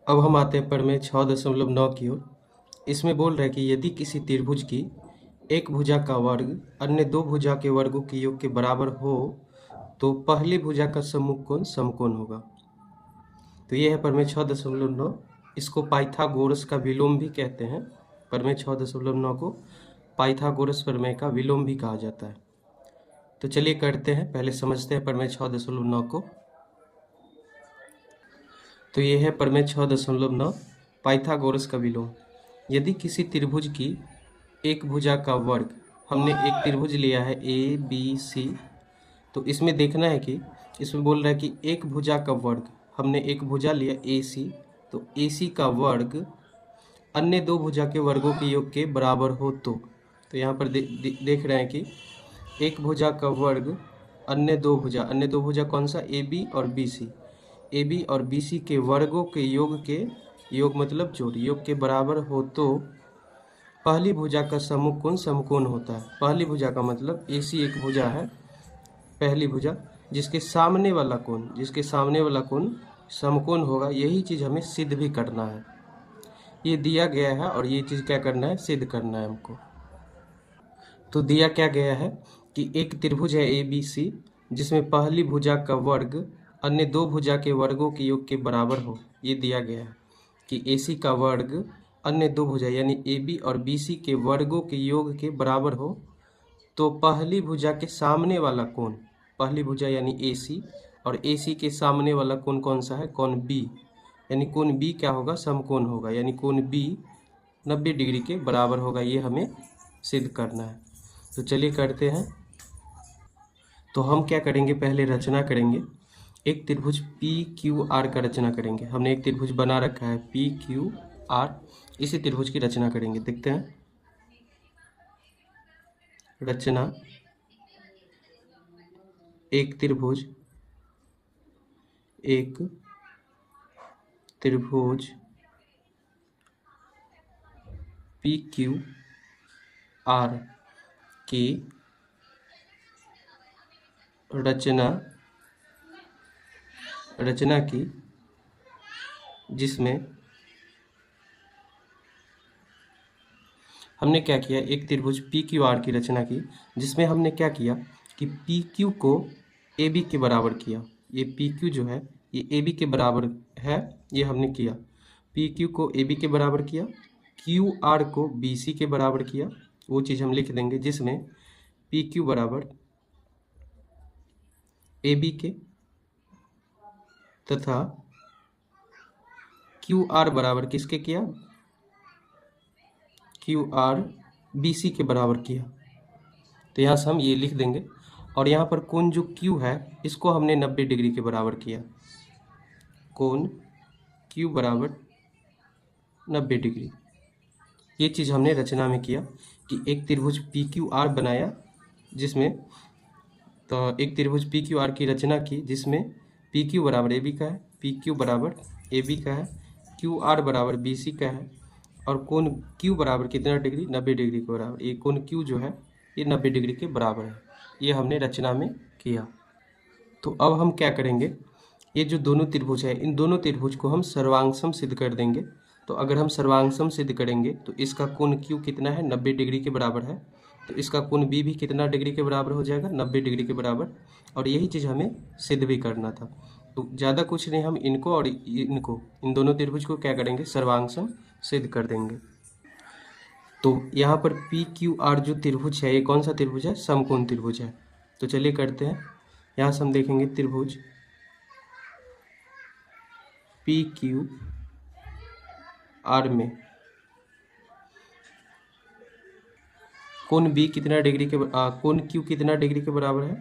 अब हम आते हैं प्रमेय 6.9 की ओर। इसमें बोल रहा है कि यदि किसी त्रिभुज की एक भुजा का वर्ग अन्य दो भुजा के वर्गों के योग के बराबर हो तो पहली भुजा का सम्मुख कोण समकोण होगा। तो ये है प्रमेय 6.9। इसको पाइथागोरस का विलोम भी कहते हैं। प्रमेय 6.9 को पाइथागोरस प्रमेय का विलोम भी कहा जाता है। तो चलिए करते हैं, पहले समझते हैं प्रमेय 6.9 को। तो ये है प्रमेय 6.9 पाइथागोरस का विलोम। यदि किसी त्रिभुज की एक भुजा का वर्ग, हमने एक त्रिभुज लिया है ए बी सी, तो इसमें देखना है कि इसमें बोल रहा है कि एक भुजा का वर्ग, हमने एक भुजा लिया ए सी, तो ए सी का वर्ग अन्य दो भुजा के वर्गों के योग के बराबर हो तो यहाँ पर देख रहे हैं कि एक भुजा का वर्ग अन्य दो भुजा कौन सा, ए बी और बी सी, ए बी और बी सी के वर्गों के योग मतलब जोड़, योग के बराबर हो तो पहली भुजा का सम्मुख कोण समकोण होता है। पहली भुजा का मतलब ए सी एक भुजा है, पहली भुजा, जिसके सामने वाला कोण समकोण होगा। यही चीज़ हमें सिद्ध भी करना है। ये दिया गया है और ये चीज़ क्या करना है, सिद्ध करना है हमको। तो दिया क्या गया है कि एक त्रिभुज है ए बी सी, जिसमें पहली भुजा का वर्ग अन्य दो भुजा के वर्गों के योग के बराबर हो। ये दिया गया है कि ए सी का वर्ग अन्य दो भुजा यानी ए बी और बी सी के वर्गों के योग के बराबर हो तो पहली भुजा के सामने वाला कोण, पहली भुजा यानी ए सी और ए सी के सामने वाला कोण कौन सा है, कोण बी, यानी कोण बी क्या होगा, समकोण होगा, यानी कोण बी 90 डिग्री के बराबर होगा। ये हमें सिद्ध करना है। तो चलिए करते हैं। तो हम क्या करेंगे, पहले रचना करेंगे। एक त्रिभुज पी क्यू आर का रचना करेंगे। हमने एक त्रिभुज बना रखा है पी क्यू आर, इसी त्रिभुज की रचना करेंगे। देखते हैं रचना। एक त्रिभुज पी क्यू आर की रचना की, जिसमें हमने क्या किया, एक त्रिभुज पी क्यू आर की रचना की, जिसमें हमने क्या किया कि पी क्यू को ए बी के बराबर किया। ये पी क्यू जो है ये ए बी के बराबर है, ये हमने किया। पी क्यू को ए बी के बराबर किया, क्यू आर को बी सी के बराबर किया। वो चीज़ हम लिख देंगे, जिसमें पी क्यू बराबर ए बी के तथा क्यू आर बराबर किसके किया, क्यू आर बी सी के बराबर किया। तो यहाँ से हम ये लिख देंगे। और यहाँ पर कोण जो क्यू है इसको हमने 90 डिग्री के बराबर किया। कोण क्यू बराबर 90 डिग्री। ये चीज़ हमने रचना में किया कि एक त्रिभुज पी क्यू आर बनाया, जिसमें तो एक त्रिभुज पी क्यू आर की रचना की, जिसमें पी क्यू बराबर ए बी का है, पी क्यू बराबर ए बी का है, क्यू आर बराबर बी सी का है, और कोण क्यू बराबर कितना डिग्री, 90 डिग्री के बराबर। ये कोण क्यू जो है ये 90 डिग्री के बराबर है। ये हमने रचना में किया। तो अब हम क्या करेंगे, ये जो दोनों त्रिभुज है इन दोनों त्रिभुज को हम सर्वांगसम सिद्ध कर देंगे। तो अगर हम सर्वांगसम सिद्ध करेंगे तो इसका कोण क्यू कितना है, 90 डिग्री के बराबर है। तो इसका कोण बी भी कितना डिग्री के बराबर हो जाएगा, 90 डिग्री के बराबर। और यही चीज़ हमें सिद्ध भी करना था। तो ज़्यादा कुछ नहीं, हम इनको और इनको, इन दोनों त्रिभुज को क्या करेंगे, सर्वांगसम सिद्ध कर देंगे। तो यहाँ पर पी क्यू आर जो त्रिभुज है ये कौन सा त्रिभुज है, समकोण त्रिभुज है। तो चलिए करते हैं। यहाँ से हम देखेंगे त्रिभुज पी क्यू आर में कोण बी कितना डिग्री के कोण क्यू कितना डिग्री के बराबर है,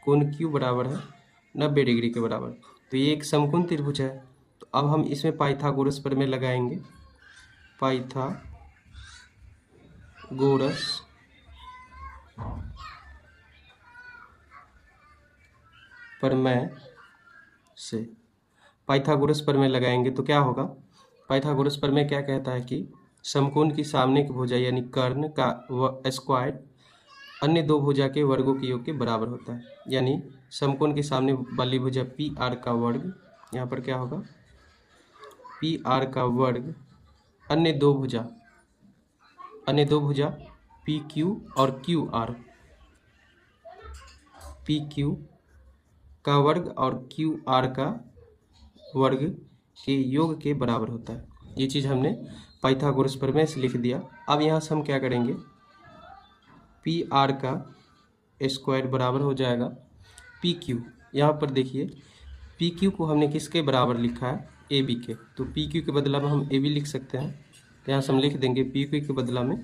कोण क्यू बराबर है 90 डिग्री के बराबर। तो ये एक समकोण त्रिभुज है। तो अब हम इसमें पाइथागोरस प्रमेय लगाएंगे। पाइथागोरस प्रमेय से पाइथागोरस प्रमेय लगाएंगे तो क्या होगा, पाइथागोरस प्रमेय क्या कहता है कि समकोण की सामने की भुजा यानी कर्ण का स्क्वायर अन्य दो भुजा के वर्गों के योग के बराबर होता है। यानी समकोण के सामने वाली भुजा पी आर का वर्ग यहाँ पर क्या होगा, पी आर का वर्ग अन्य दो भुजा पी क्यू और क्यू आर, पी क्यू का वर्ग और क्यू आर का वर्ग के योग के बराबर होता है। ये चीज़ हमने पाइथागोरस प्रमेय से लिख दिया। अब यहाँ से हम क्या करेंगे, पी आर का स्क्वायर बराबर हो जाएगा पी क्यू। यहाँ पर देखिए पी क्यू को हमने किसके बराबर लिखा है, ए बी के, तो पी क्यू के बदला में हम ए बी लिख सकते हैं। तो यहाँ से हम लिख देंगे पी क्यू के बदला में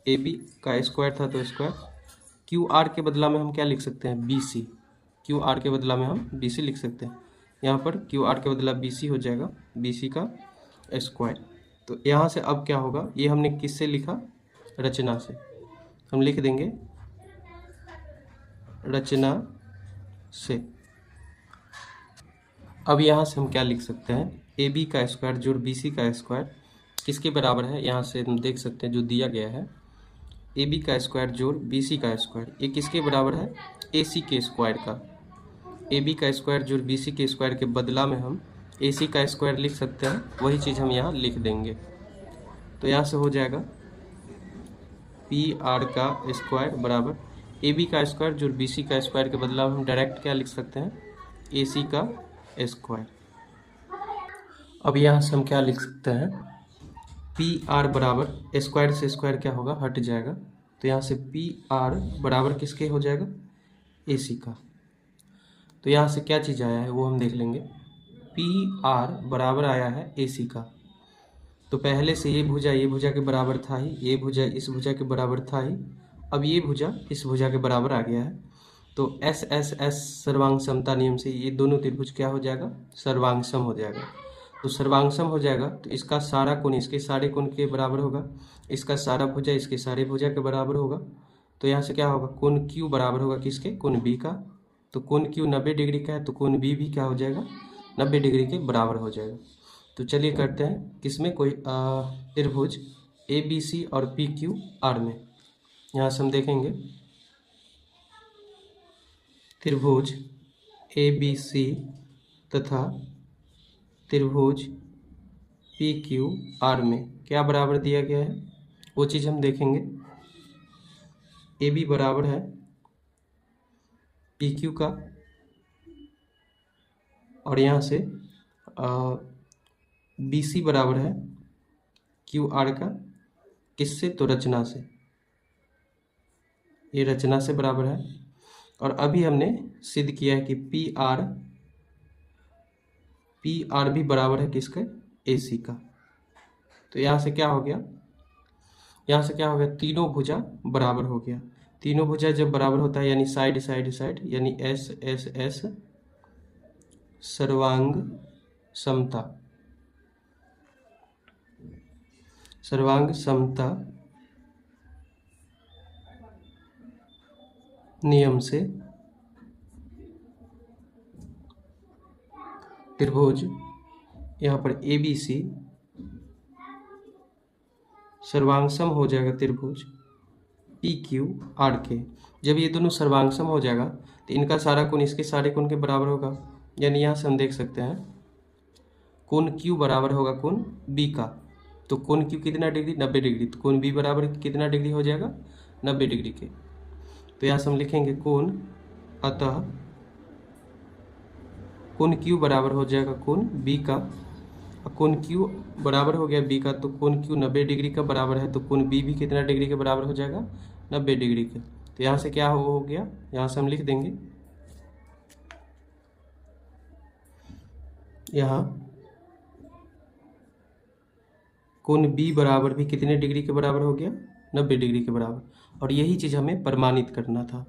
ए बी का स्क्वायर था तो स्क्वायर, क्यू आर के बदला में हम क्या लिख सकते हैं, बी सी, क्यू आर के बदला में हम बी सी लिख सकते हैं। यहाँ पर क्यू आर के बदला बी सी हो जाएगा, बी सी का स्क्वायर। तो यहाँ से अब क्या होगा, ये हमने किससे लिखा, रचना से, हम लिख देंगे रचना से। अब यहाँ से हम क्या लिख सकते हैं, ए बी का स्क्वायर जोड़ बी सी का स्क्वायर किसके बराबर है, यहाँ से हम देख सकते हैं जो दिया गया है, ए बी का स्क्वायर जोड़ बी सी का स्क्वायर, ये किसके बराबर है, ए सी के स्क्वायर का। ए बी का स्क्वायर जोड़ बी सी के स्क्वायर के बदला में हम ए सी का स्क्वायर लिख सकते हैं, वही चीज़ हम यहाँ लिख देंगे। तो यहाँ से हो जाएगा पी आर का स्क्वायर बराबर ए बी का स्क्वायर जोड़ बी सी का स्क्वायर के बदला में हम डायरेक्ट क्या लिख सकते हैं, ए सी का स्क्वायर। अब यहाँ से हम क्या लिख सकते हैं, पी आर बराबर स्क्वायर से स्क्वायर क्या होगा, हट जाएगा। तो यहाँ से पी आर बराबर किसके हो जाएगा, ए सी का। तो यहाँ से क्या चीज़ आया है वो हम देख लेंगे, पी आर बराबर आया है ए सी का। तो पहले से ये भुजा के बराबर था ही, ये भुजा इस भुजा के बराबर था ही, अब ये भुजा इस भुजा के बराबर आ गया है। तो एस एस एस सर्वांग समता नियम से ये दोनों त्रिभुज क्या हो जाएगा, सर्वांग सम हो जाएगा। तो सर्वांग सम हो जाएगा तो इसका सारा कोण इसके सारे कोण के बराबर होगा, इसका सारा भुजा इसके सारे भुजा के बराबर होगा। तो यहाँ से क्या होगा, कोण क्यू बराबर होगा किसके, कोण बी का। तो कोण क्यू 90 डिग्री का है तो कोण बी भी क्या हो जाएगा, 90 डिग्री के बराबर हो जाएगा। तो चलिए करते हैं किसमें, कोई त्रिभुज ए बी सी और पी क्यू आर में। यहाँ से हम देखेंगे त्रिभुज ए बी सी तथा त्रिभुज पी क्यू आर में क्या बराबर दिया गया है, वो चीज़ हम देखेंगे। ए बी बराबर है पी क्यू का, और यहाँ से बी सी बराबर है क्यू आर का, किससे, तो रचना से, ये रचना से बराबर है। और अभी हमने सिद्ध किया है कि पी आर भी बराबर है किसका, ए सी का। तो यहाँ से क्या हो गया, यहाँ से क्या हो गया, तीनों भुजा बराबर हो गया। तीनों भुजा जब बराबर होता है यानी साइड साइड साइड, यानी एस एस एस सर्वांग समता, सर्वांग समता नियम से त्रिभुज यहाँ पर ए बी सी सर्वांगसम हो जाएगा त्रिभुज पी क्यू आर के। जब ये दोनों सर्वांगसम हो जाएगा तो इनका सारा कोण इसके सारे कोण के बराबर होगा। यानी यहाँ से हम देख सकते हैं कोण क्यू बराबर होगा कोण बी का। तो कोण क्यू कितना डिग्री, 90 डिग्री। तो कोण बी बराबर कितना डिग्री हो जाएगा, 90 डिग्री के। तो यहाँ से हम लिखेंगे कोण, अतः कोण क्यू बराबर हो जाएगा कोण बी का। कोण क्यू बराबर हो गया बी का, तो कोण क्यू 90 डिग्री का बराबर है, तो कोण बी भी कितना डिग्री के बराबर हो जाएगा, 90 डिग्री के। तो यहाँ से क्या हो गया, यहाँ से हम लिख देंगे यहाँ कोण बी बराबर भी कितने डिग्री के बराबर हो गया, 90 डिग्री के बराबर। और यही चीज़ हमें प्रमाणित करना था।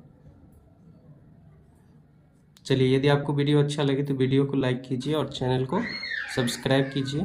चलिए, यदि आपको वीडियो अच्छा लगे तो वीडियो को लाइक कीजिए और चैनल को सब्सक्राइब कीजिए।